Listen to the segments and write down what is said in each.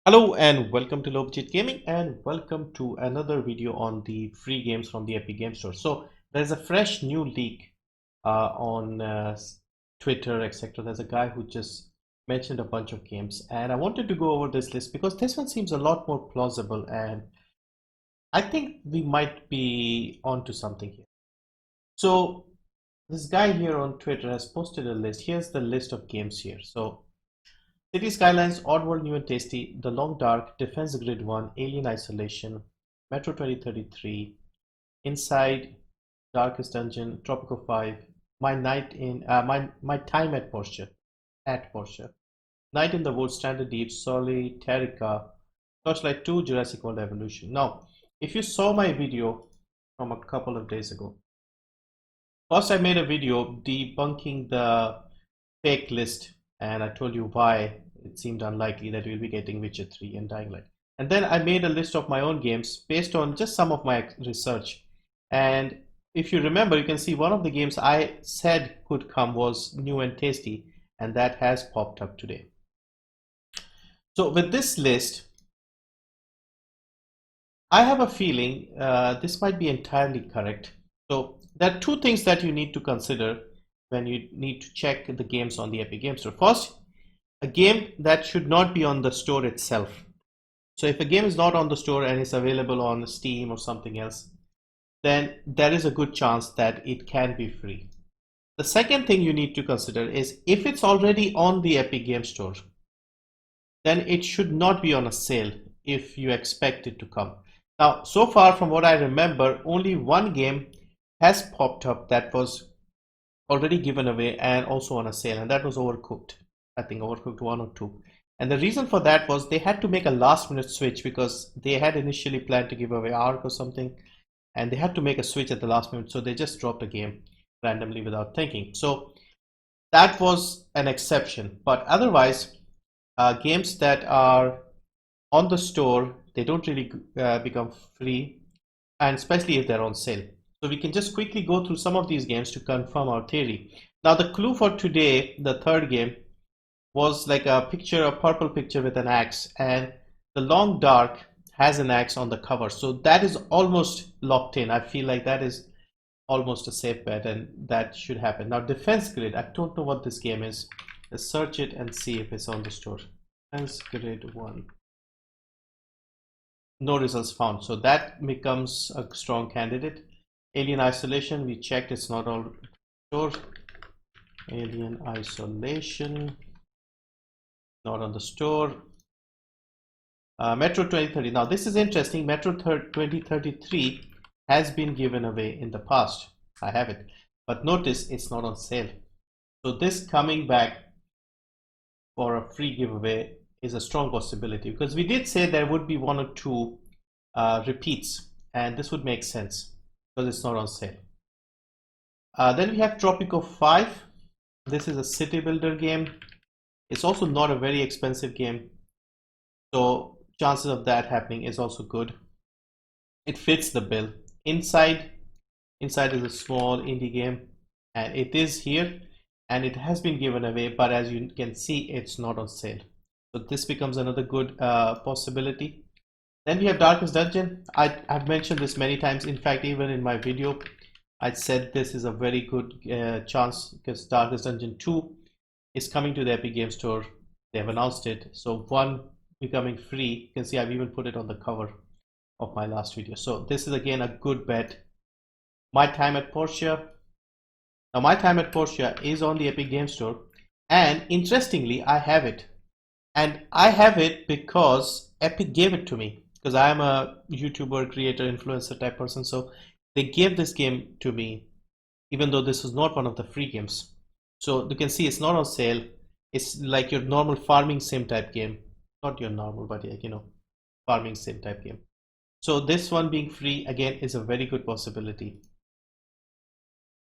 Hello and welcome to Low Budget Gaming and welcome to another video on the free games from the Epic Game Store. So there's a fresh new leak on Twitter, etc. There's a guy who just mentioned a bunch of games, and I wanted to go over this list because this one seems a lot more plausible, and I think we might be onto something here. So this guy here on Twitter has posted a list. Here's the list of games here. So City Skylines, Oddworld New and Tasty, The Long Dark, Defense Grid 1, Alien Isolation, Metro 2033, Inside, Darkest Dungeon, Tropico 5, My Time at Porsche, Night in the Woods, Stranded Deep, Solitarica, Torchlight 2, Jurassic World Evolution. Now, if you saw my video from a couple of days ago, first I made a video debunking the fake list, and I told you why it seemed unlikely that we'll be getting Witcher 3 and Dying Light. And then I made a list of my own games based on just some of my research. And if you remember, you can see one of the games I said could come was New and Tasty, and that has popped up today. So with this list, I have a feeling this might be entirely correct. So there are two things that you need to consider when you need to check the games on the Epic Game Store. First, a game that should not be on the store itself. So if a game is not on the store and is available on Steam or something else, then there is a good chance that it can be free. The second thing you need to consider is if it's already on the Epic Game Store, then it should not be on a sale if you expect it to come. Now, so far from what I remember, only one game has popped up that was already given away and also on a sale, and that was Overcooked. I think Overcooked 1 or 2. And the reason for that was they had to make a last minute switch because they had initially planned to give away Ark or something, and they had to make a switch at the last minute, so they just dropped a game randomly without thinking. So that was an exception, but otherwise, games that are on the store, they don't really become free, and especially if they're on sale. So we can just quickly go through some of these games to confirm our theory. Now the clue for today, the third game, was like a picture, a purple picture with an axe, and The Long Dark has an axe on the cover. So that is almost locked in. I feel like that is almost a safe bet, and that should happen. Now Defense Grid, I don't know what this game is. Let's search it and see if it's on the store. Defense Grid 1. No results found. So that becomes a strong candidate. Alien Isolation, we checked, it's not all store. Alien Isolation, not on the store. Metro 2030. Now this is interesting. Metro 2033 has been given away in the past. I have it, but notice it's not on sale. So this coming back for a free giveaway is a strong possibility, because we did say there would be one or two repeats, and this would make sense because it's not on sale. Then we have Tropico 5. This is a city builder game. It's also not a very expensive game, so chances of that happening is also good. It fits the bill. Inside is a small indie game, and it is here, and it has been given away, but as you can see, it's not on sale. So this becomes another good possibility. Then we have Darkest Dungeon. I've mentioned this many times. In fact, even in my video, I said this is a very good chance, because Darkest Dungeon 2 is coming to the Epic Game Store. They have announced it. So 1 becoming free. You can see I've even put it on the cover of my last video. So this is again a good bet. My Time at Portia. Now My Time at Portia is on the Epic Game Store, and interestingly, I have it. And I have it because Epic gave it to me, because I am a YouTuber, creator, influencer type person. So they gave this game to me, even though this was not one of the free games. So you can see it's not on sale. It's like your normal farming sim type game. Not your normal, but yeah, farming sim type game. So this one being free again is a very good possibility.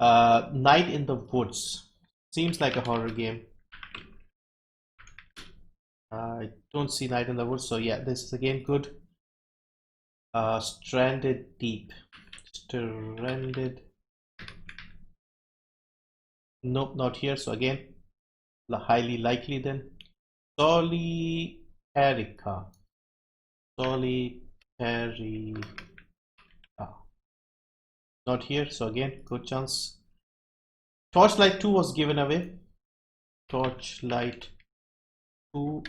Night in the Woods seems like a horror game. I don't see Night in the Woods, so yeah, this is again good. Stranded Deep. Nope, not here. So again, highly likely then. Solitarica. Solitary. Not here, so again, good chance. Torchlight 2 was given away. Torchlight 2.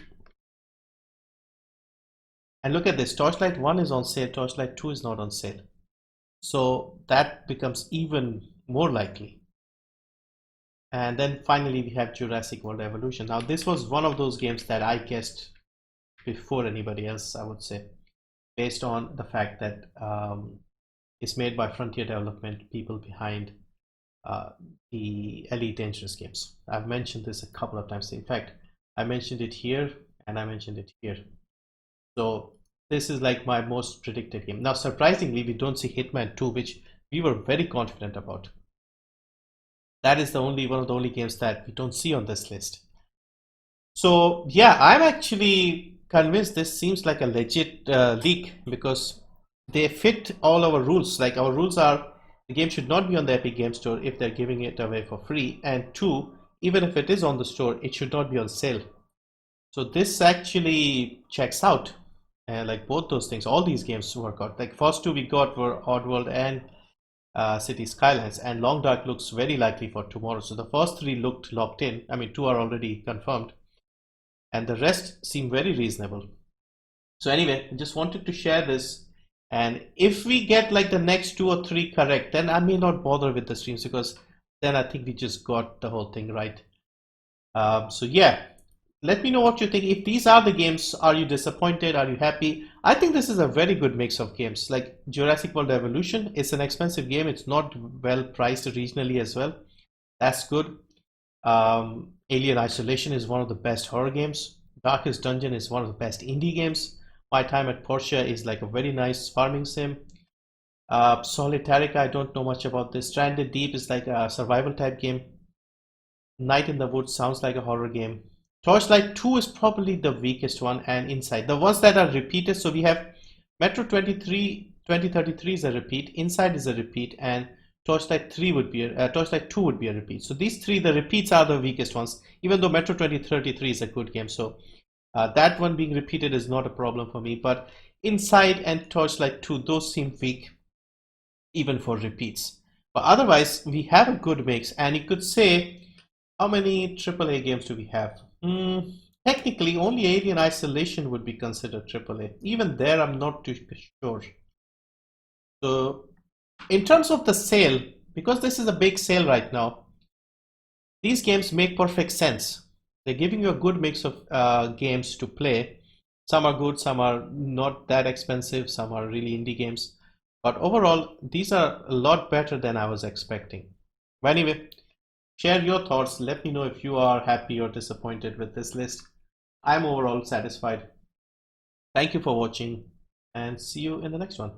And look at this, Torchlight 1 is on sale, Torchlight 2 is not on sale. So that becomes even more likely. And then finally we have Jurassic World Evolution. Now this was one of those games that I guessed before anybody else, I would say, based on the fact that it's made by Frontier Development, people behind the Elite Dangerous games. I've mentioned this a couple of times. In fact, I mentioned it here and I mentioned it here. So this is like my most predicted game. Now, surprisingly, we don't see Hitman 2, which we were very confident about. That is one of the only games that we don't see on this list. So yeah, I'm actually convinced this seems like a legit leak because they fit all our rules. Like our rules are, the game should not be on the Epic Game Store if they're giving it away for free, and 2, even if it is on the store, it should not be on sale. So this actually checks out. Like both those things, all these games work out. Like first 2 we got were Oddworld and City Skylines, and Long Dark looks very likely for tomorrow. So the first 3 looked locked in. I mean, 2 are already confirmed, and the rest seem very reasonable. So anyway, I just wanted to share this. And if we get like the next 2 or 3 correct, then I may not bother with the streams because then I think we just got the whole thing right. So yeah, let me know what you think. If these are the games, are you disappointed? Are you happy? I think this is a very good mix of games. Like Jurassic World Evolution, it's an expensive game. It's not well priced regionally as well. That's good. Alien Isolation is one of the best horror games. Darkest Dungeon is one of the best indie games. My Time at Portia is like a very nice farming sim. Solitarica, I don't know much about this. Stranded Deep is like a survival type game. Night in the Woods sounds like a horror game. Torchlight 2 is probably the weakest one, and Inside. The ones that are repeated, so we have Metro 2033 is a repeat, Inside is a repeat, and Torchlight 2 would be a repeat. So these 3, the repeats are the weakest ones, even though Metro 2033 is a good game. So that one being repeated is not a problem for me, but Inside and Torchlight 2, those seem weak even for repeats. But otherwise, we have a good mix, and you could say, how many AAA games do we have? Technically, only Alien Isolation would be considered AAA. Even there, I'm not too sure. So, in terms of the sale, because this is a big sale right now, these games make perfect sense. They're giving you a good mix of games to play. Some are good, some are not that expensive, some are really indie games. But overall, these are a lot better than I was expecting. But anyway, share your thoughts. Let me know if you are happy or disappointed with this list. I'm overall satisfied. Thank you for watching and see you in the next one.